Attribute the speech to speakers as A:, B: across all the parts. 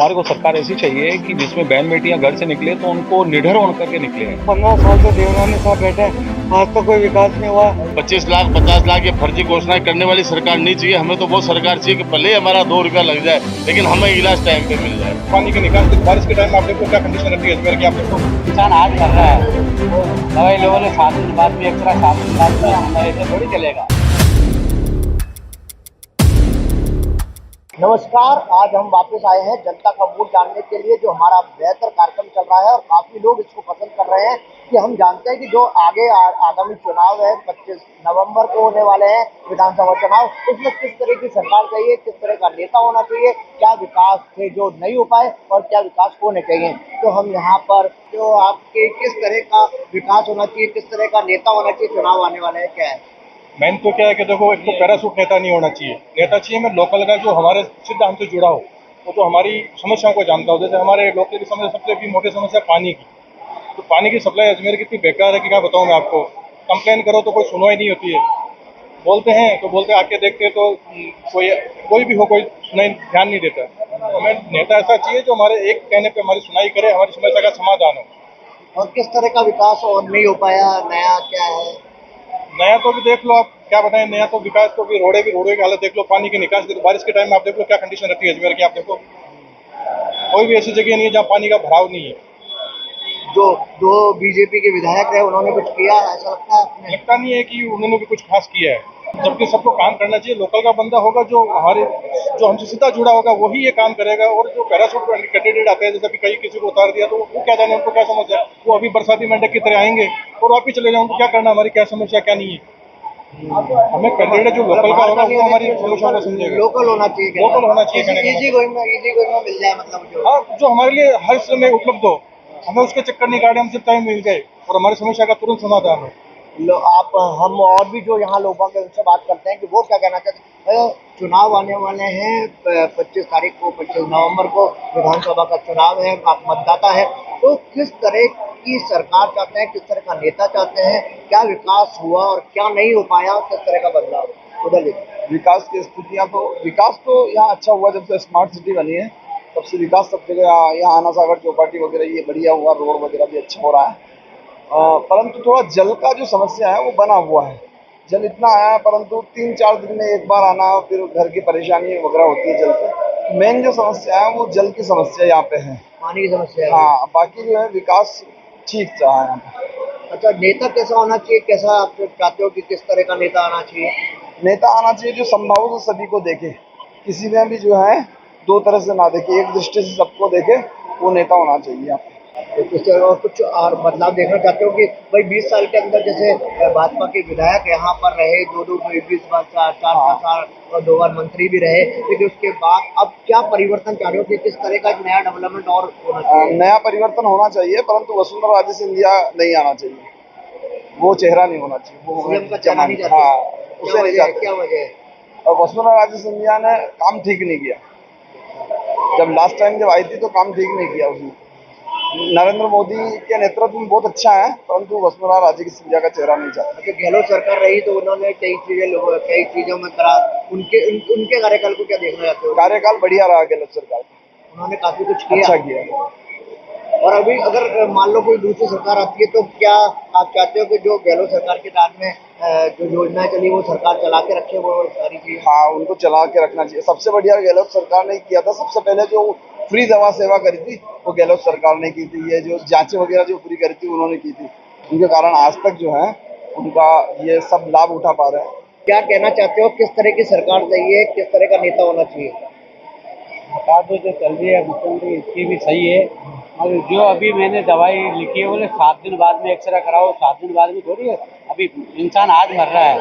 A: हमारे को सरकार ऐसी चाहिए कि जिसमें बहन बेटियां घर से निकले तो उनको निडर होकर के निकले।
B: 15 साल से देवरानी साहब बैठे हैं, आज तक कोई विकास नहीं हुआ।
C: 25 लाख 50 लाख ये फर्जी घोषणाएं करने वाली सरकार नहीं चाहिए। हमें तो वो सरकार चाहिए कि भले ही हमारा 2 रुपया लग जाए लेकिन हमें इलाज टाइम पे मिल जाए।
A: पानी के निकास बारिश के टाइम में आप देखो क्या कंडीशन रहती है अजमेर की। आप देखो
D: किसान आज कर रहा है, दवाई लोगों ने 7 दिन बाद भी एक्स्ट्रा 7 दिन बाद में हमारे ऐसे थोड़ी चलेगा।
E: नमस्कार, आज हम वापस आए हैं जनता का वोट जानने के लिए, जो हमारा बेहतर कार्यक्रम चल रहा है और काफी लोग इसको पसंद कर रहे हैं। कि हम जानते हैं कि जो आगे आगामी चुनाव है 25 नवंबर को होने वाले हैं विधानसभा चुनाव, उसमें किस तरह की सरकार चाहिए, किस तरह का नेता होना चाहिए, क्या विकास थे जो नहीं हो पाए और क्या विकास होने चाहिए। तो हम यहाँ पर जो आपके किस तरह का विकास होना चाहिए, किस तरह का नेता होना चाहिए, चुनाव आने वाले हैं, क्या है
A: मेन तो क्या है कि देखो, एक तो पैरासूट नेता नहीं होना चाहिए। नेता चाहिए मैं लोकल का, जो हमारे सीधा हमसे जुड़ा हो, वो जो हमारी समस्याओं को जानता हो। जैसे हमारे लोकल की समस्या, सबसे भी मोटी समस्या पानी की। तो पानी की सप्लाई अजमेर की इतनी बेकार है कि क्या बताऊँ मैं आपको। कंप्लेन करो तो कोई सुनवाई नहीं होती है। बोलते हैं तो बोलते आके देखते तो कोई भी हो, कोई सुनाई ध्यान नहीं देता। तो हमें नेता ऐसा चाहिए जो हमारे एक कहने पे हमारी सुनाई करे, हमारी समस्या का समाधान हो।
E: और किस तरह का विकास और नहीं हो पाया, नया क्या है।
A: नया तो भी देख लो, आप क्या बताएं। नया तो विकास तो भी रोडे की हालत देख लो, पानी की निकास की। तो बारिश के टाइम में आप देख लो क्या कंडीशन रहती है अजमेर की। आप देखो कोई भी ऐसी जगह नहीं है जहाँ पानी का भराव नहीं है।
E: जो दो बीजेपी के विधायक रहे, उन्होंने कुछ किया, ऐसा लगता है आपने?
A: लगता नहीं है कि उन्होंने भी कुछ खास किया है। जबकि सबको काम करना चाहिए। लोकल का बंदा होगा जो हमसे सीधा जुड़ा होगा, वही ये काम करेगा। और जो पैरासूट कैंडिडेट आते हैं, जैसे अभी कहीं किसी को उतार दिया, तो वो क्या जाने, उनको क्या समस्या है। वो अभी बरसाती मेंढक की तरह आएंगे और वापिस चले जाएंगे। उनको क्या करना, हमारी क्या समस्या क्या नहीं है। हमें कैंडिडेट जो लोकल का होगा वो हमारी समस्या को समझेगा।
E: लोकल होना चाहिए,
A: लोकल होना चाहिए।
E: इजी गोइंग में मिल जाए, मतलब जो
A: हाँ, जो हमारे लिए हर समय उपलब्ध हो, हमें उसके चक्कर नहीं काटे, हमसे टाइम मिल जाए और हमारी समस्या का तुरंत समाधान हो।
E: आप हम और भी जो यहाँ लोगों के उनसे बात करते हैं कि वो क्या कहना चाहते हैं। चुनाव आने वाले हैं 25 तारीख को, 25 नवंबर को विधानसभा का चुनाव है। आप मतदाता है, तो किस तरह की सरकार चाहते हैं, किस तरह का नेता चाहते हैं, क्या विकास हुआ और क्या नहीं हो पाया, किस तरह का बदलाव उधर।
F: विकास की स्थितियाँ विकास तो यहाँ अच्छा हुआ जब से स्मार्ट सिटी बनी है, तब से विकास सब जगह। यहाँ आना सागर चौपाटी वगैरह ये बढ़िया हुआ, रोड वगैरह भी अच्छा हो रहा है। परंतु थोड़ा जल का जो समस्या है वो बना हुआ है। जल इतना आया है, परंतु 3-4 दिन में एक बार आना, फिर घर की परेशानी वगैरह होती है जल से। मेन जो समस्या है वो जल की समस्या यहाँ पे है,
E: पानी की समस्या है।
F: हाँ, बाकी जो है विकास ठीक रहा है यहाँ पे।
E: अच्छा, नेता कैसा होना चाहिए, कैसा आप चाहते हो कि किस तरह का नेता आना चाहिए?
F: नेता आना चाहिए जो संभाव से सभी को देखे, किसी में भी जो है दो तरह से ना देखे, एक दृष्टि से सबको देखे, वो नेता होना चाहिए यहाँ पे।
E: तो किस तरह और कुछ और बदलाव देखना चाहते हो कि भाई 20 साल के अंदर जैसे भाजपा के विधायक यहाँ पर रहे, 20 बार 4 साल और 2 बार मंत्री भी रहे, लेकिन उसके बाद अब क्या परिवर्तन चाह रहे हो कि किस तरह का एक नया डेवलपमेंट और होना चाहिए?
F: नया परिवर्तन होना चाहिए, परंतु वसुंधरा राजे सिंधिया नहीं आना चाहिए। वो चेहरा नहीं होना चाहिए, वो
E: सीएम का चेहरा नहीं चाहते?
F: हाँ, उसे नहीं चाहते।
E: क्या वजह है?
F: और वसुंधरा राजे सिंधिया ने काम ठीक नहीं किया। जब लास्ट टाइम जब आई थी तो काम ठीक नहीं किया उसने। नरेंद्र मोदी के नेतृत्व में बहुत अच्छा है, परंतु वसुंधरा राजे की सिंधिया का चेहरा नहीं चाहता।
E: अच्छा, गहलोत सरकार रही तो उन्होंने कई चीजों में करा, उनके कार्यकाल को क्या देखना चाहते हो?
F: कार्यकाल बढ़िया रहा गहलोत सरकार का,
E: उन्होंने काफी कुछ किया,
F: अच्छा किया।
E: और अभी अगर मान लो कोई दूसरी सरकार आती है तो क्या आप चाहते हो कि जो गहलोत सरकार के राज में जो योजनाएं चली वो सरकार चला के रखे, वो सारी चीजें?
F: हाँ, उनको चला के रखना चाहिए। सबसे बढ़िया गहलोत सरकार ने किया था। सबसे पहले जो फ्री दवा सेवा करी थी वो गहलोत सरकार ने की थी। ये जो जांचें वगैरह जो फ्री करी थी उन्होंने की थी। उनके कारण आज तक जो है उनका ये सब लाभ उठा पा रहे हैं।
E: क्या कहना चाहते हो, किस तरह की सरकार चाहिए, किस तरह का नेता होना चाहिए?
D: बता दो जो चल रही है मुख्यमंत्री, इसकी भी सही है। और जो अभी मैंने दवाई लिखी है बोले 7 दिन बाद में एक्सरे कराओ, 7 दिन बाद में थोड़ी है। अभी इंसान आज मर रहा है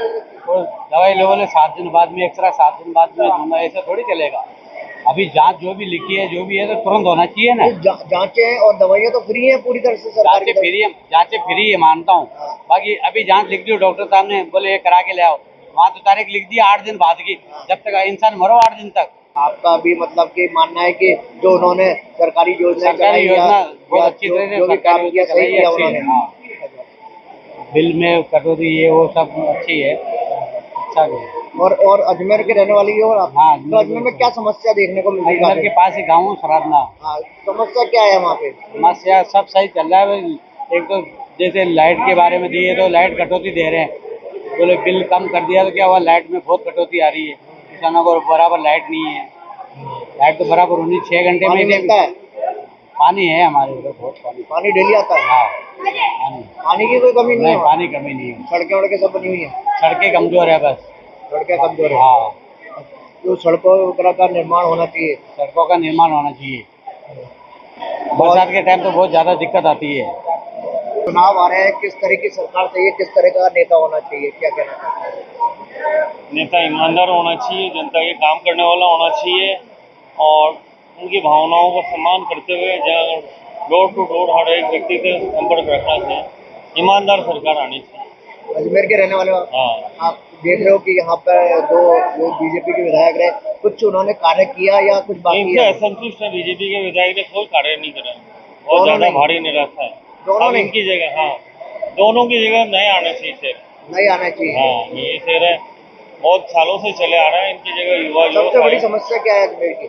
D: और दवाई लोगों ने 7 दिन बाद में एक्सरा 7 दिन बाद में दूंगा, ऐसा थोड़ी चलेगा। अभी जांच जो भी लिखी है जो भी है तो तुरंत होना चाहिए ना।
E: जांचें और दवाइयाँ तो फ्री है पूरी तरह से सरकार की तरफ?
D: जांचें फ्री है मानता हूँ। बाकी अभी जांच लिख दी डॉक्टर साहब ने, बोले ये करा के ले आओ, वहाँ तो तारीख लिख दी 8 दिन बाद की। जब तक इंसान मरो 8 दिन तक।
E: आपका भी मतलब कि मानना है कि जो उन्होंने सरकारी योजना
D: बहुत अच्छी तरह से
E: जो भी काम किया सही किया उन्होंने?
D: हाँ, बिल में कटौती ये वो सब अच्छी है, अच्छा है।
E: और अजमेर के रहने वाली हो आप?
D: हाँ,
E: तो अजमेर में क्या समस्या देखने को मिल रही
D: अजमेर के
E: है?
D: पास ही गाँव हूँ सरादना।
E: हाँ, समस्या क्या है वहाँ पे?
D: समस्या सब सही चल रहा है भाई। एक तो जैसे लाइट के बारे में दिए तो लाइट कटौती दे रहे हैं, बोले बिल कम कर दिया तो क्या हुआ, लाइट में बहुत कटौती आ रही है, किसानों को बराबर लाइट नहीं है। लाइट तो बराबर होनी 6 घंटे
E: पानी
D: में
E: मिलता है?
D: पानी है हमारे उधर, बहुत पानी।
E: पानी डेली आता है?
D: हाँ पानी,
E: पानी की कोई कमी नहीं
D: नहीं
E: है?
D: पानी कमी नहीं है।
E: सड़कें वड़कें सब बनी हुई हैं?
D: सड़कें कमजोर है बस।
E: सड़कें कमजोर है?
D: हाँ,
E: तो सड़कों वगैरह का निर्माण होना चाहिए।
D: सड़कों का निर्माण होना चाहिए। बरसात के टाइम तो बहुत ज़्यादा दिक्कत आती है।
E: चुनाव आ रहे हैं, किस तरह की सरकार चाहिए, किस तरह का नेता होना चाहिए, क्या कहना चाहते हैं?
G: नेता ईमानदार होना चाहिए, जनता के काम करने वाला होना चाहिए और उनकी भावनाओं का सम्मान करते हुए डोर टू डोर हर एक व्यक्ति से संपर्क रखना चाहिए। ईमानदार सरकार आनी चाहिए।
E: अजमेर के रहने वाले हो?
G: हाँ,
E: आप देख रहे हो कि यहाँ पर दो जो बीजेपी के विधायक रहे, कुछ उन्होंने कार्य किया या कुछ बाकी
G: इनसे
E: है?
G: असंतुष्ट है। बीजेपी के विधायक ने कोई कार्य नहीं करा,
E: दोनों
G: बहुत ज्यादा
E: नहीं?
G: भारी निराशा है।
E: दोनों
G: अब
E: नहीं?
G: इनकी जगह, हाँ, दोनों की जगह नए आने चाहिए शहर।
E: नहीं आना चाहिए?
G: हाँ, ये शहर है, बहुत सालों से चले आ रहा है, इनकी जगह युवा जो
E: सबसे बड़ी समस्या क्या है अजमेर की?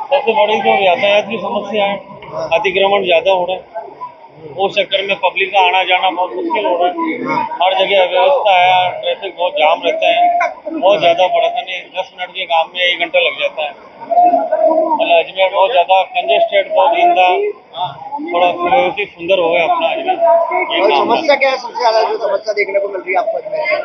G: सबसे बड़ी तो यातायात की समस्या है।
E: हाँ।
G: अतिक्रमण ज्यादा हो रहा है, उस चक्कर में पब्लिक का आना जाना बहुत मुश्किल हो रहा है। हर जगह अव्यवस्था है, ट्रैफिक बहुत जाम रहता है, बहुत ज्यादा परेशानी। 10 मिनट के काम में 1 घंटा लग जाता है। मतलब अजमेर बहुत ज्यादा कंजेस्टेड, बहुत गंदा, थोड़ा सुव्यवस्थित सुंदर हो गया अपना अजमेर। ये
E: और
G: काम है।
E: समस्या क्या है सबसे ज्यादा जो समस्या देखने को मिल रही है आपको अजमेर में?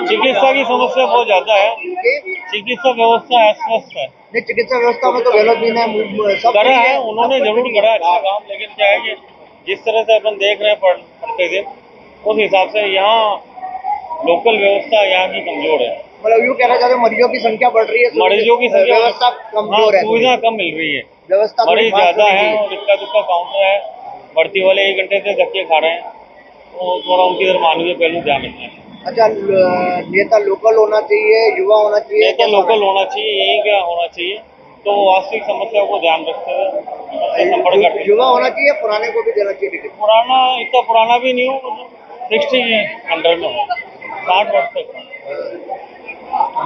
G: चिकित्सा की समस्या बहुत ज्यादा है।
E: कि
G: चिकित्सा व्यवस्था अस्वस्थ है।
E: नहीं, चिकित्सा व्यवस्था में तो गहलोत जी ने सब
G: करा
E: कुछ
G: है,
E: है,
G: उन्होंने
E: सब कुछ
G: जरूर
E: किया।
G: करा अच्छा काम, लेकिन क्या है कि जिस तरह से अपन देख रहे हैं पढ़ते थे, उस हिसाब से यहाँ लोकल व्यवस्था यहाँ की कमजोर है।
E: मतलब यूँ कहना चाहते हो मरीजों की संख्या बढ़ रही है,
G: मरीजों की संख्या,
E: व्यवस्था
G: हाँ,
E: कमजोर है,
G: सुविधा कम मिल रही है।
E: व्यवस्था थोड़ी
G: मरीज
E: फास्ट
G: ज्यादा
E: होनी
G: है
E: चाहिए।
G: और इक्का दुक्का काउंटर है, भर्ती वाले 1 घंटे से धक्के खा रहे हैं, तो थोड़ा उनकी तरफ मानवीय पहलू ध्यान रखना है।
E: अच्छा, नेता लोकल होना चाहिए, युवा होना चाहिए,
G: नेता लोकल होना चाहिए, यही क्या होना चाहिए, तो वास्तविक समस्याओं को ध्यान रखते हुए उनसे संपर्क करते।
E: युवा होना चाहिए, पुराने को भी देना चाहिए टिकट?
G: पुराना, इतना पुराना भी नहीं हो, 60 के अंडर में हो, 60 वर्ष तक।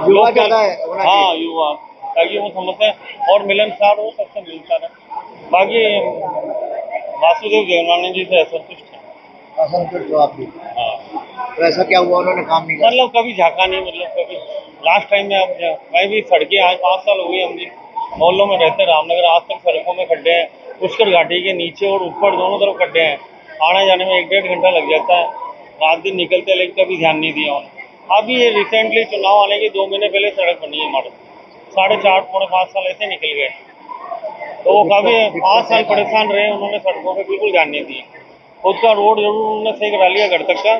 E: युवा ज्यादा है होना
G: हाँ,
E: चाहिए।
G: युवा, ताकि वो समस्या और मिलनसार हो, सबसे मिलनसार है। बाकी वासुदेव देवनानी जी से असंतुष्ट है।
E: असंतुष्ट हो आप भी?
G: हाँ,
E: तो ऐसा क्या हुआ, उन्होंने काम नहीं किया?
G: मतलब कभी झाँका नहीं, मतलब कभी लास्ट टाइम में। अब मैं भी सड़कें, आज 5 साल हो गए हम भी मोहल्लों में रहते रामनगर, आज तक सड़कों में खड्डे हैं। पुष्कर घाटी के नीचे और ऊपर दोनों तरफ खड्डे हैं, आने जाने में 1-1.5 घंटा लग जाता है। रात दिन निकलते, लेकिन कभी ध्यान नहीं दिया उन्होंने। अभी ये रिसेंटली चुनाव आने के 2 महीने पहले सड़क बनी है हमारे, 4.5 पौने 5 साल ऐसे निकल गए, तो वो काफी 5 साल परेशान रहे। उन्होंने सड़कों पे बिल्कुल ध्यान नहीं दिया। खुद का रोड जरूर उन्होंने सही करा लिया घर तक का,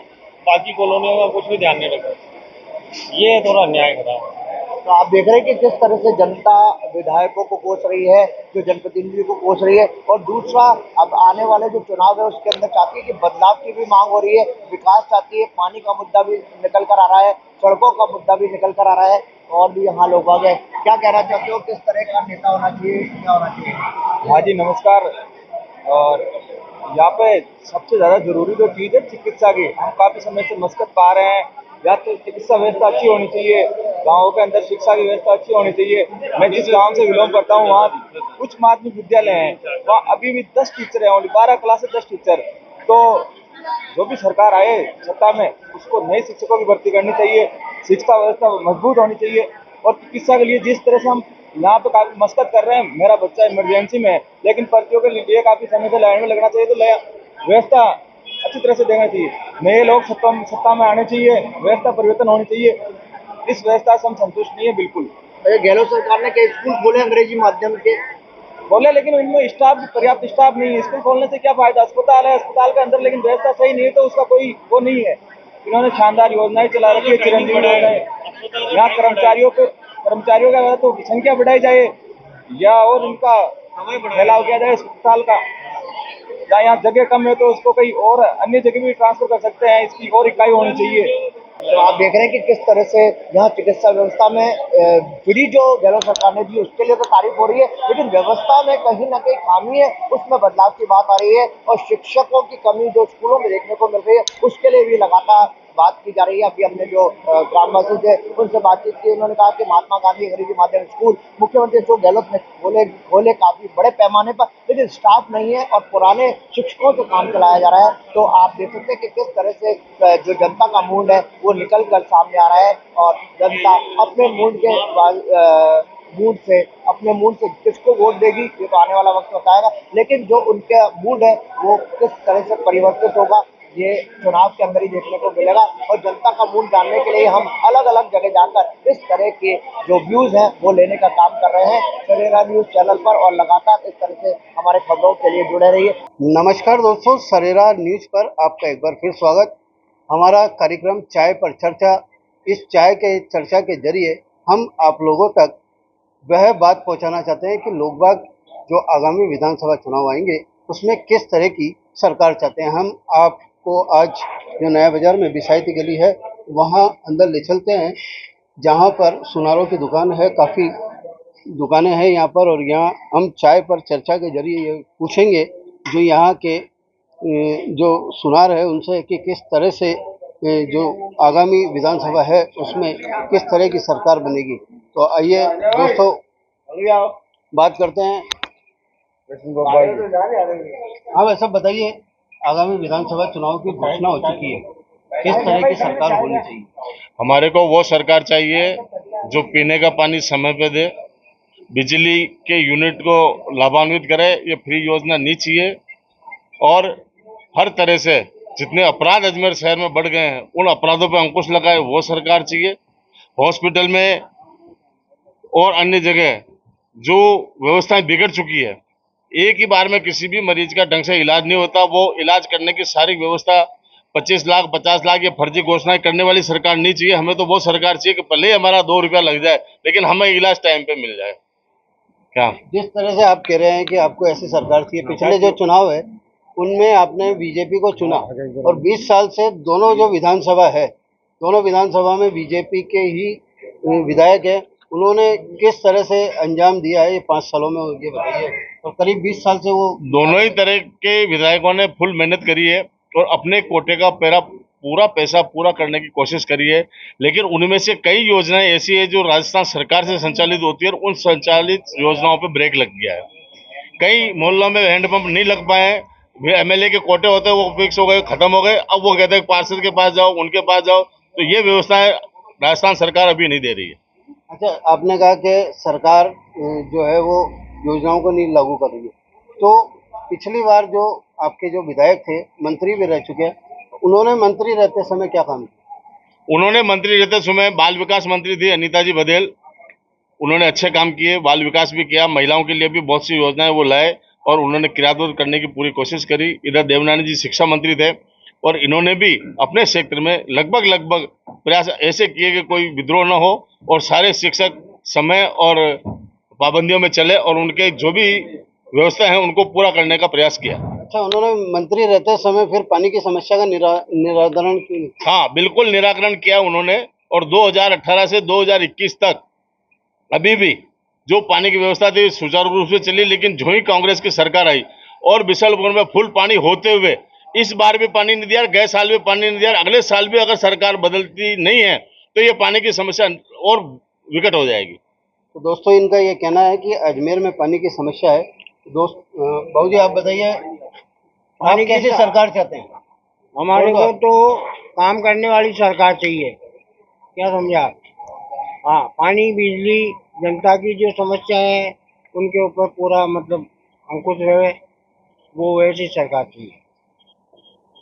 G: बाकी कॉलोनियों का कुछ भी ध्यान नहीं रखा। ये थोड़ा अन्याय करा।
E: तो आप देख रहे हैं कि किस तरह से जनता विधायकों को कोस रही है, जो जनप्रतिनिधि को कोस रही है, और दूसरा अब आने वाले जो चुनाव है उसके अंदर चाहती है कि बदलाव की भी मांग हो रही है, विकास चाहती है, पानी का मुद्दा भी निकल कर आ रहा है, सड़कों का मुद्दा भी निकल कर आ रहा है, और भी यहाँ लोग आ गए। क्या कहना चाहते हो, किस तरह का नेता होना चाहिए, क्या होना चाहिए?
A: हाँ जी, नमस्कार। और यहाँ पे सबसे ज़्यादा जरूरी जो चीज़ है चिकित्सा की, हम काफ़ी समय से मशक्कत पा रहे हैं। या तो चिकित्सा व्यवस्था अच्छी होनी चाहिए, गाँवों के अंदर शिक्षा की व्यवस्था अच्छी होनी चाहिए। मैं जिस गांव से बिलोंग करता हूँ वहाँ कुछ माध्यमिक विद्यालय हैं, वहाँ अभी भी 10 टीचर हैं, ओनली 12 क्लास से 10 टीचर। तो जो भी सरकार आए सत्ता में, उसको नए शिक्षकों की भर्ती करनी चाहिए, शिक्षा व्यवस्था मजबूत होनी चाहिए। और चिकित्सा के लिए जिस तरह से हम यहाँ पे काफी मशक्कत कर रहे हैं, मेरा बच्चा इमरजेंसी में है, लेकिन पर्चियों के लिए काफी समय से लाइन में लगना चाहिए, तो व्यवस्था अच्छी तरह से देना चाहिए। नए लोग सत्ता में आने चाहिए, व्यवस्था परिवर्तन होनी चाहिए। इस व्यवस्था से हम संतुष्ट नहीं है बिल्कुल।
E: गहलोत सरकार ने कई स्कूल खोले अंग्रेजी माध्यम के,
A: बोले, लेकिन इनमें स्टाफ, पर्याप्त स्टाफ नहीं है। स्कूल खोलने से क्या फायदा, अस्पताल है, अस्पताल के अंदर लेकिन व्यवस्था सही नहीं है, तो उसका कोई वो नहीं है। इन्होंने शानदार योजनाएं चला रखी है, चिरंजीवी योजनाएं। यहाँ कर्मचारियों का तो संख्या बढ़ाई जाए, या और उनका फैलाव किया जाए अस्पताल का। जहाँ यहाँ जगह कम है तो उसको कहीं और अन्य जगह भी ट्रांसफर कर सकते हैं, इसकी और इकाई होनी चाहिए।
E: तो आप देख रहे हैं कि किस तरह से यहाँ चिकित्सा व्यवस्था में फ्री जो गहलोत सरकार ने दी उसके लिए तो तारीफ हो रही है, लेकिन व्यवस्था में कहीं ना कहीं खामी है, उसमें बदलाव की बात आ रही है। और शिक्षकों की कमी जो स्कूलों में देखने को मिल रही है, उसके लिए भी लगातार बात की जा रही है। अभी हमने जो ग्रामवासी थे उनसे बातचीत की, उन्होंने कहा कि महात्मा गांधी अंग्रेजी माध्यम स्कूल मुख्यमंत्री अशोक गहलोत ने खोले काफी बड़े पैमाने पर, लेकिन स्टाफ नहीं है और पुराने शिक्षकों से काम चलाया जा रहा है। तो आप देख सकते हैं कि किस तरह से जो जनता का मूड है वो निकल कर सामने आ रहा है और जनता अपने अपने मूड से किसको वोट देगी ये तो आने वाला वक्त बताएगा, लेकिन जो उनका मूड है वो किस तरह से परिवर्तित होगा ये चुनाव के अंदर ही देखने को मिलेगा। और जनता का मूड जानने के लिए हम अलग अलग जगह जाकर इस तरह के जो व्यूज हैं वो लेने का काम कर रहे हैं सरेरा न्यूज चैनल पर, और लगातार इस तरह से हमारे खबरों के लिए जुड़े रहिए।
H: नमस्कार दोस्तों, सरेरा न्यूज पर आपका एक बार फिर स्वागत। हमारा कार्यक्रम चाय पर चर्चा, इस चाय के चर्चा के जरिए हम आप लोगों तक वह बात पहुंचाना चाहते हैं कि लोग बाग जो आगामी विधानसभा चुनाव आएंगे उसमें किस तरह की सरकार चाहते हैं। हम आपको आज जो नया बाजार में बिसायती गली है वहां अंदर ले चलते हैं, जहां पर सुनारों की दुकान है, काफ़ी दुकानें हैं यहाँ पर, और यहाँ हम चाय पर चर्चा के जरिए ये पूछेंगे जो यहाँ के जो सुनार है उनसे कि किस तरह से जो आगामी विधानसभा है उसमें किस तरह की सरकार बनेगी। तो आइए दोस्तों बात करते हैं। हाँ भाई सब बताइए, आगामी विधानसभा चुनाव की घोषणा हो चुकी है, किस तरह की सरकार होनी चाहिए?
C: हमारे को वो सरकार चाहिए जो पीने का पानी समय पे दे, बिजली के यूनिट को लाभान्वित करे, ये फ्री योजना नहीं चाहिए, और हर तरह से जितने अपराध अजमेर शहर में बढ़ गए हैं उन अपराधों पर अंकुश लगाए वो सरकार चाहिए। हॉस्पिटल में और अन्य जगह जो व्यवस्थाएं बिगड़ चुकी है, एक ही बार में किसी भी मरीज का ढंग से इलाज नहीं होता, वो इलाज करने की सारी व्यवस्था 25 लाख 50 लाख ये फर्जी घोषणाएं करने वाली सरकार नहीं चाहिए। हमें तो वो सरकार चाहिए कि भले ही हमारा 2 रुपया लग जाए लेकिन हमें इलाज टाइम पे मिल जाए। क्या
H: जिस तरह से आप कह रहे हैं कि आपको ऐसी सरकार चाहिए, पिछले जो चुनाव है उनमें आपने बीजेपी को चुना और 20 साल से दोनों जो विधानसभा है, दोनों विधानसभा में बीजेपी के ही विधायक है, उन्होंने किस तरह से अंजाम दिया है ये 5 सालों में, ये बताइए। और करीब 20 साल से वो
C: दोनों ही तरह के विधायकों ने फुल मेहनत करी है और अपने कोटे का पूरा पैसा पूरा करने की कोशिश करी है, लेकिन उनमें से कई योजनाएं ऐसी है जो राजस्थान सरकार से संचालित होती है और उन संचालित योजनाओं पर ब्रेक लग गया है। कई मोहल्लों में हैंडपंप नहीं लग पाए, एमएलए के कोटे होते हैं वो फिक्स हो गए, खत्म हो गए, अब वो कहते हैं पार्षद के पास जाओ, उनके पास जाओ, तो ये व्यवस्थाएं राजस्थान सरकार अभी नहीं दे रही है।
H: अच्छा, आपने कहा कि सरकार जो है वो योजनाओं को नहीं लागू कर रही है, तो पिछली बार जो आपके जो विधायक थे, मंत्री भी रह चुके हैं, उन्होंने मंत्री रहते समय क्या काम किया?
C: उन्होंने मंत्री रहते समय बाल विकास मंत्री थी अनीता जी बघेल, उन्होंने अच्छे काम किए, बाल विकास भी किया, महिलाओं के लिए भी बहुत सी योजनाएं वो लाए और उन्होंने क्रियान्वित करने की पूरी कोशिश करी। इधर देवनानी जी शिक्षा मंत्री थे और इन्होंने भी अपने क्षेत्र में लगभग प्रयास ऐसे किए कि कोई विद्रोह न हो और सारे शिक्षक समय और पाबंदियों में चले और उनके जो भी व्यवस्था है उनको पूरा करने का प्रयास किया।
H: अच्छा, उन्होंने मंत्री रहते समय फिर पानी की समस्या का निराकरण किया?
C: हाँ बिल्कुल, निराकरण किया उन्होंने, और 2018 से 2021 तक अभी भी जो पानी की व्यवस्था थी सुचारू रूप से चली, लेकिन जो ही कांग्रेस की सरकार आई और बिशलपुर में फुल पानी होते हुए इस बार भी पानी नहीं दिया, गए साल भी पानी नहीं दिया, अगले साल भी अगर सरकार बदलती नहीं है तो ये पानी की समस्या और विकट हो जाएगी।
H: तो दोस्तों इनका ये कहना है कि अजमेर में पानी की समस्या है। दोस्त बाबू जी आप बताइए, आप कैसी सरकार चाहते हैं?
B: हमारे को तो काम करने वाली सरकार चाहिए, क्या समझा? हाँ, पानी बिजली जनता की जो समस्या है उनके ऊपर पूरा मतलब अंकुश रहे, वो वैसी सरकार चाहिए।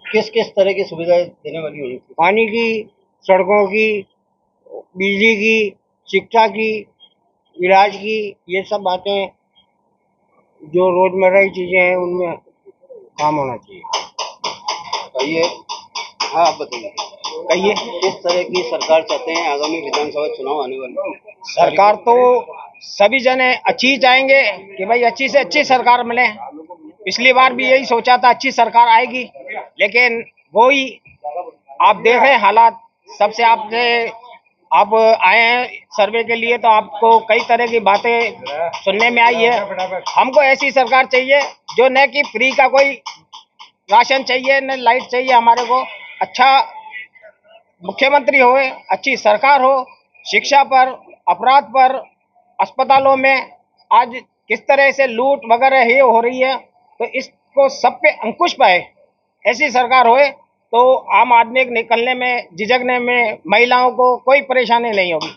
H: किस किस तरह की सुविधाएं देने वाली होनी चाहिए?
B: पानी की, सड़कों की, बिजली की, शिक्षा की, इलाज की, ये सब बातें जो रोजमर्रा की चीजें हैं उनमें काम होना चाहिए।
H: बताइए, हाँ आप बताइए,
B: कहिए।
H: किस तरह की सरकार चाहते हैं आगामी विधानसभा चुनाव आने वाले?
B: सरकार तो सभी जने अच्छी ही चाहेंगे कि भाई अच्छी से अच्छी सरकार मिले। पिछली बार भी यही सोचा था अच्छी सरकार आएगी, लेकिन वो ही आप देख रहे हैं हालात। सबसे आप आए हैं सर्वे के लिए तो आपको कई तरह की बातें सुनने में आई है। हमको ऐसी सरकार चाहिए जो न कि फ्री का कोई राशन चाहिए न लाइट चाहिए, हमारे को अच्छा मुख्यमंत्री हो, अच्छी सरकार हो, शिक्षा पर, अपराध पर, अस्पतालों में आज किस तरह से लूट वगैरह ये हो रही है, तो इसको सब पे अंकुश पाए, ऐसी सरकार होए तो आम आदमी के निकलने में, झिझकने में महिलाओं को कोई परेशानी नहीं होगी।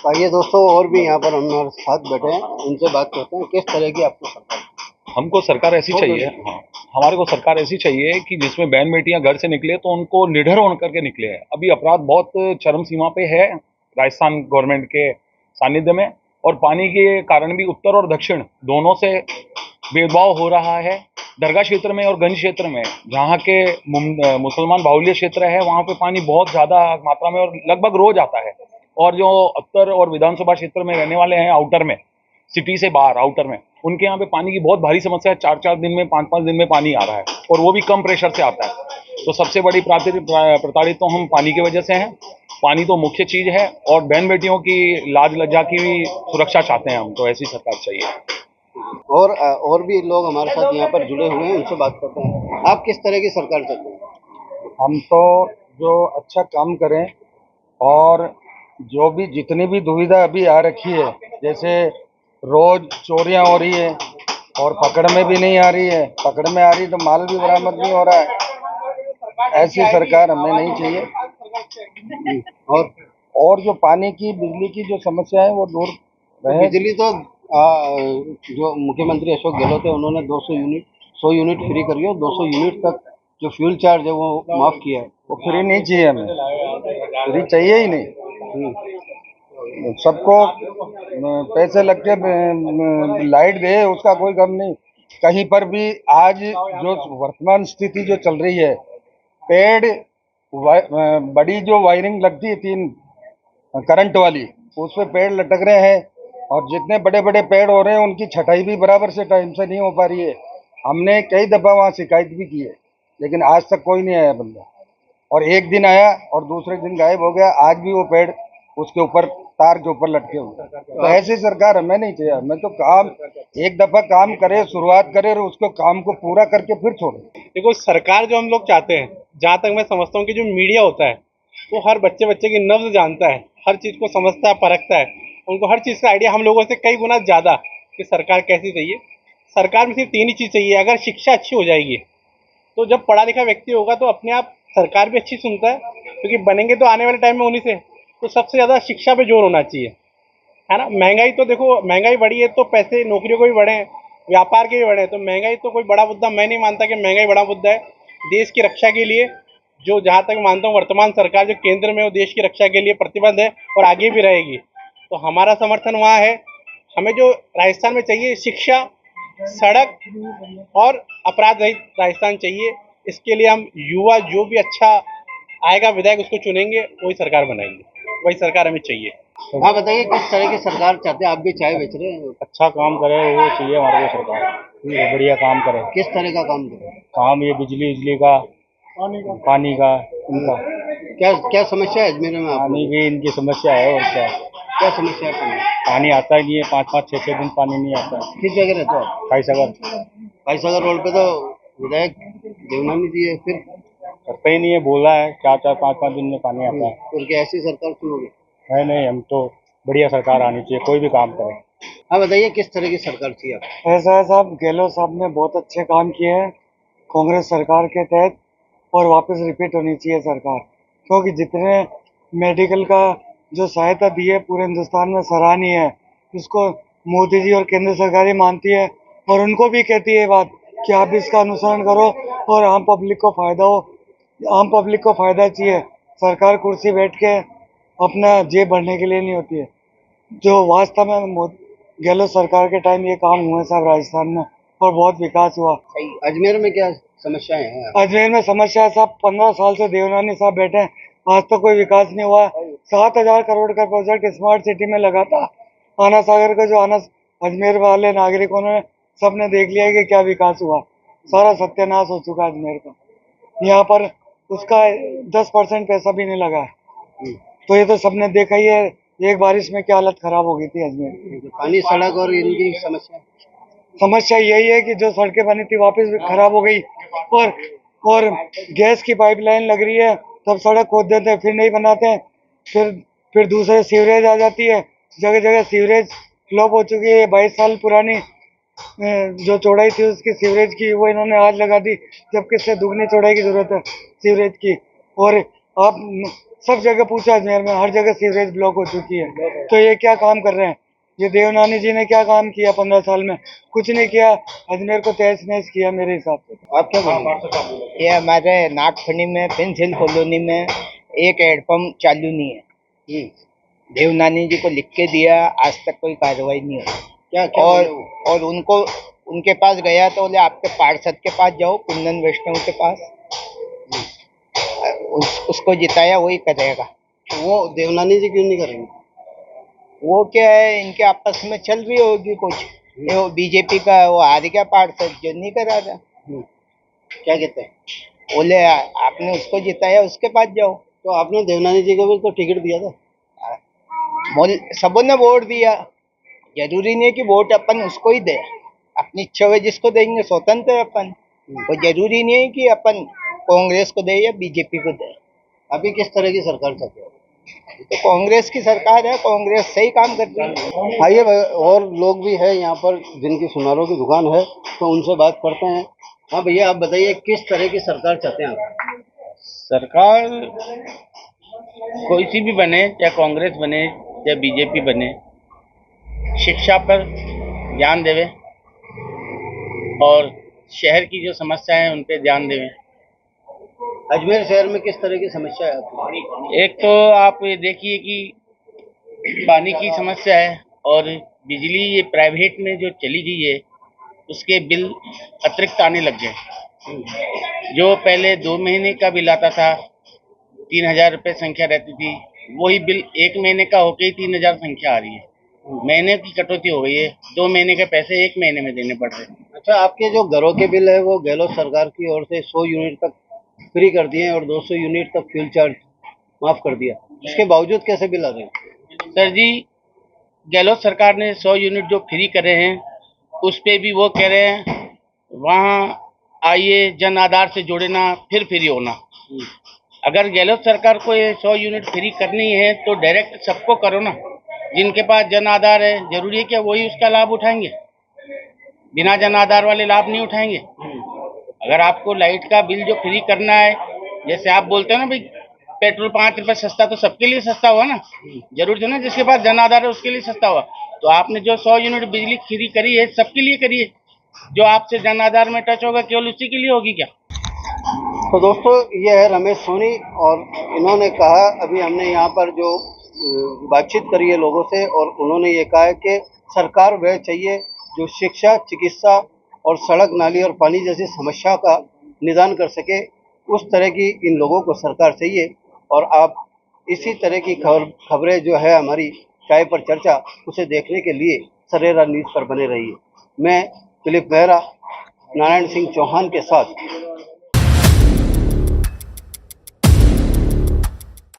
H: आइए दोस्तों, और भी यहाँ पर हमारे साथ बैठे हैं, उनसे बात करते हैं किस तरह की आपको सरकार।
I: हमको सरकार ऐसी चाहिए, हाँ, हमारे को सरकार ऐसी चाहिए कि जिसमें बहन बेटियां घर से निकले तो उनको निडर होकर करके निकले हैं। अभी अपराध बहुत चरम सीमा पे है राजस्थान गवर्नमेंट के सानिध्य में, और पानी के कारण भी उत्तर और दक्षिण दोनों से भेदभाव हो रहा है। दरगाह क्षेत्र में और गंज क्षेत्र में, जहाँ के मुसलमान बाहुल्य क्षेत्र है, वहाँ पे पानी बहुत ज़्यादा मात्रा में और लगभग रोज आता है। और जो उत्तर और विधानसभा क्षेत्र में रहने वाले हैं, आउटर में, सिटी से बाहर आउटर में, उनके यहाँ पे पानी की बहुत भारी समस्या है। 4-4 दिन में, 5-5 दिन में पानी आ रहा है, और वो भी कम प्रेशर से आता है। तो सबसे बड़ी प्रताड़ित तो हम पानी की वजह से हैं। पानी तो मुख्य चीज है, और बहन बेटियों की लाज लज्जा की भी सुरक्षा चाहते हैं हम, तो ऐसी सरकार चाहिए।
H: और भी लोग हमारे साथ यहाँ पर जुड़े हुए हैं, उनसे बात करते हैं। आप किस तरह की सरकार चाहते हैं?
A: हम तो जो अच्छा काम करें, और जो भी जितनी भी दुविधा अभी आ रखी है, जैसे रोज चोरियां हो रही है और पकड़ में भी नहीं आ रही है, पकड़ में आ रही तो माल भी बरामद नहीं हो रहा है, ऐसी सरकार हमें नहीं चाहिए। और जो पानी की, बिजली की जो समस्या है वो दूर रहे।
H: बिजली तो जो मुख्यमंत्री अशोक गहलोत है, उन्होंने 100 यूनिट फ्री करी है, 200 यूनिट तक जो फ्यूल चार्ज है वो माफ किया है।
A: वो फ्री नहीं चाहिए हमें, फ्री चाहिए ही नहीं। सबको पैसे लग के लाइट दे, उसका कोई गम नहीं। कहीं पर भी आज जो वर्तमान स्थिति जो चल रही है, पेड़ बड़ी जो वायरिंग लगती है 3 करंट वाली, उस पे पेड़ लटक रहे हैं, और जितने बड़े बड़े पेड़ हो रहे हैं उनकी छटाई भी बराबर से टाइम से नहीं हो पा रही है। हमने कई दफ़ा वहाँ शिकायत भी की है, लेकिन आज तक कोई नहीं आया बंदा। और एक दिन आया और दूसरे दिन गायब हो गया। आज भी वो पेड़ उसके ऊपर, तार के ऊपर लटके हुए। तो ऐसी सरकार हमें नहीं चाहिए। हमें तो काम, एक दफा काम करे, शुरुआत करे, और उसको काम को पूरा करके फिर छोड़े।
G: देखो, सरकार जो हम लोग चाहते हैं, जहाँ तक मैं समझता हूँ कि जो मीडिया होता है वो हर बच्चे की नब्ज जानता है, हर चीज़ को समझता है, परखता है। उनको हर चीज़ का आइडिया हम लोगों से कई गुना ज़्यादा कि सरकार कैसी चाहिए। सरकार में सिर्फ 3 ही चीज़ चाहिए। अगर शिक्षा अच्छी हो जाएगी तो जब पढ़ा लिखा व्यक्ति होगा तो अपने आप सरकार भी अच्छी सुनता है, क्योंकि बनेंगे तो आने वाले टाइम में उन्हीं से। तो सबसे ज़्यादा शिक्षा पे जोर होना चाहिए, है ना। महंगाई तो देखो, महंगाई बढ़ी है तो पैसे नौकरियों को भी बढ़े हैं, व्यापार के भी बढ़े हैं। तो महंगाई तो कोई बड़ा मुद्दा मैं नहीं मानता कि महंगाई बड़ा मुद्दा है। देश की रक्षा के लिए जो, जहाँ तक मानता हूँ, वर्तमान सरकार जो केंद्र में, वो देश की रक्षा के लिए प्रतिबद्ध है और आगे भी रहेगी। तो हमारा समर्थन वहाँ है। हमें जो राजस्थान में चाहिए, शिक्षा, सड़क और अपराध रहित राजस्थान चाहिए। इसके लिए हम युवा, जो भी अच्छा आएगा विधायक, उसको चुनेंगे, वही सरकार बनाएंगे। वही सरकार हमें चाहिए।
H: हाँ, बताइए किस तरह की सरकार चाहते हैं? आप भी चाय बेच रहे हैं।
G: अच्छा काम करे, वो चाहिए हमारे को सरकार, वो बढ़िया काम करे।
H: किस तरह का काम करें?
G: काम ये बिजली का, पानी का, इनका।
H: क्या समस्या है अजमेर में? आप
G: पानी की इनकी समस्या है, और
H: क्या समस्या है?
G: पानी आता ही नहीं है, 5-5, 6-6 दिन पानी नहीं आता है।
H: किस जगह रहते हो आप?
G: फाइसागर
H: रोड पे तो विधायक देवनानी जी है, फिर
G: करते ही नहीं है। बोला है 4-4, 5-5 दिन में पानी आता है।
H: फिर क्या ऐसी सरकार चुनोगे?
G: नहीं, हम तो बढ़िया सरकार आनी चाहिए, कोई भी काम करे।
H: हाँ, बताइए किस तरह की सरकार चाहिए आपको?
A: ऐसा है साहब, गहलोत साहब ने बहुत अच्छे काम किए हैं कांग्रेस सरकार के तहत, और वापस रिपीट होनी चाहिए सरकार, क्योंकि जितने मेडिकल का जो सहायता दी है पूरे हिंदुस्तान में सराहनीय है। इसको मोदी जी और केंद्र सरकार ही मानती है, और उनको भी कहती है बात कि आप इसका अनुसरण करो और आम पब्लिक को फ़ायदा हो। आम पब्लिक को फ़ायदा चाहिए। सरकार कुर्सी बैठ के अपना जेब भरने के लिए नहीं होती है। जो वास्तव में गहलोत सरकार के टाइम ये काम हुए साहब राजस्थान में, और बहुत विकास हुआ।
H: अजमेर में क्या समस्याएं हैं?
A: अजमेर में समस्या साहब, 15 साल से देवनानी साहब बैठे हैं, आज तक कोई विकास नहीं हुआ। 7,000 करोड़ का प्रोजेक्ट स्मार्ट सिटी में लगा था आना सागर का, जो अजमेर वाले नागरिकों ने सबने देख लिया कि क्या विकास हुआ। सारा सत्यानाश हो चुका अजमेर का। यहाँ पर उसका 10% पैसा भी नहीं लगा है। तो ये तो सबने देखा ही है, एक बारिश में क्या हालत खराब हो गई थी अजमेर की।
H: पानी, सड़क और इनकी
A: समस्या यही है कि जो सड़कें बनी थी वापस भी खराब हो गई, और गैस की पाइपलाइन लग रही है,
J: तब सड़क खोद देते हैं, फिर नहीं बनाते हैं, फिर दूसरे सीवरेज आ जाती है, जगह जगह सीवरेज फ्लॉप हो चुकी है। 22 साल पुरानी जो चौड़ाई थी उसकी सीवरेज की, वो इन्होंने आज लगा दी, जबकि इससे दुगनी चौड़ाई की जरूरत है सीवरेज की। और आप सब जगह पूछा अजमेर में, हर जगह सीवरेज ब्लॉक हो चुकी है। तो ये क्या काम कर रहे हैं? ये देवनानी जी ने क्या काम किया 15 साल में? कुछ नहीं किया, अजमेर को तहस नहस किया मेरे हिसाब से।
H: आप क्या बोलेंगे?
B: ये हमारे नागफनी में पेंसिल कॉलोनी में एक हैंडपम्प चालू नहीं है। देवनानी जी को लिख के दिया, आज तक कोई कार्रवाई नहीं हुई।
H: क्या
B: और उनको उनके पास गया तो बोले आपके पार्षद के पास जाओ, कुंदन वैष्णव के पास, उसको जिताया वही करेगा।
H: वो देवनानी जी क्यों नहीं करेंगे?
B: वो क्या है, इनके आपस में चल रही होगी कुछ। ये वो बीजेपी का वो हार गया पार्षद, जो नहीं करा था।
H: क्या कहते हैं?
B: बोले आपने उसको जिताया, उसके पास जाओ।
H: तो आपने देवनानी जी को भी तो टिकट दिया था।
B: सबों ने वोट दिया, जरूरी नहीं है कि वोट अपन उसको ही दे, अपनी इच्छा है जिसको देंगे, स्वतंत्र है अपन। वो जरूरी नहीं है कि अपन कांग्रेस को दे या बीजेपी को दे।
H: अभी किस तरह की सरकार चाहते हो?
B: तो कांग्रेस की सरकार है, कांग्रेस सही काम कर रही है।
H: आइए और लोग भी है यहाँ पर जिनकी सुनारों की दुकान है, तो उनसे बात करते हैं। हाँ भैया, आप बताइए किस तरह की सरकार चाहते हैं आप?
K: सरकार कोई सी भी बने, चाहे कांग्रेस बने या बीजेपी बने, शिक्षा पर ध्यान देवे और शहर की जो समस्या है उन पे ध्यान देवे।
H: अजमेर शहर में किस तरह की समस्या है आपकी?
K: एक तो आप ये देखिए कि पानी की समस्या है, और बिजली ये प्राइवेट में जो चली गई है उसके बिल अतिरिक्त आने लग गए। जो पहले 2 महीने का बिल आता था, 3000 रुपये संख्या रहती थी, वही बिल 1 महीने का होके ही 3000 संख्या आ रही है। महीने की कटौती हो गई है, 2 महीने के पैसे 1 महीने में देने पड़ रहे हैं।
H: अच्छा, आपके जो घरों के बिल है वो गहलोत सरकार की ओर से 100 यूनिट तक फ्री कर दिए और 200 यूनिट तक फ्यूल चार्ज माफ कर दिया, इसके बावजूद कैसे बिल आ रहे हैं?
K: सर जी, गहलोत सरकार ने 100 यूनिट जो फ्री करे हैं उस पे भी वो कह रहे हैं वहाँ आइए जन आधार से जोड़े ना, फिर फ्री होना। अगर गहलोत सरकार को ये 100 यूनिट फ्री करनी है तो डायरेक्ट सबको करो ना। जिनके पास जन आधार है, जरूरी है क्या वही उसका लाभ उठाएंगे? बिना जन आधार वाले लाभ नहीं उठाएंगे। अगर आपको लाइट का बिल जो फ्री करना है, जैसे आप बोलते हो ना भाई पेट्रोल 5 रुपये सस्ता, तो सबके लिए सस्ता हुआ ना। जरूर थी ना जिसके पास जन आधार है उसके लिए सस्ता हुआ। तो आपने जो 100 यूनिट बिजली फ्री करी है सबके लिए करिए, जो आपसे जन आधार में टच होगा केवल उसी के लिए होगी क्या?
H: तो दोस्तों, ये है रमेश सोनी और इन्होंने कहा, अभी हमने यहाँ पर जो बातचीत करी है लोगों से, और उन्होंने ये कहा है कि सरकार वह चाहिए जो शिक्षा, चिकित्सा और सड़क, नाली और पानी जैसी समस्या का निदान कर सके। उस तरह की इन लोगों को सरकार चाहिए। और आप इसी तरह की खबरें जो है हमारी चाय पर चर्चा, उसे देखने के लिए सरेरा न्यूज़ पर बने रहिए। मैं फिलिप मेहरा नारायण सिंह चौहान के साथ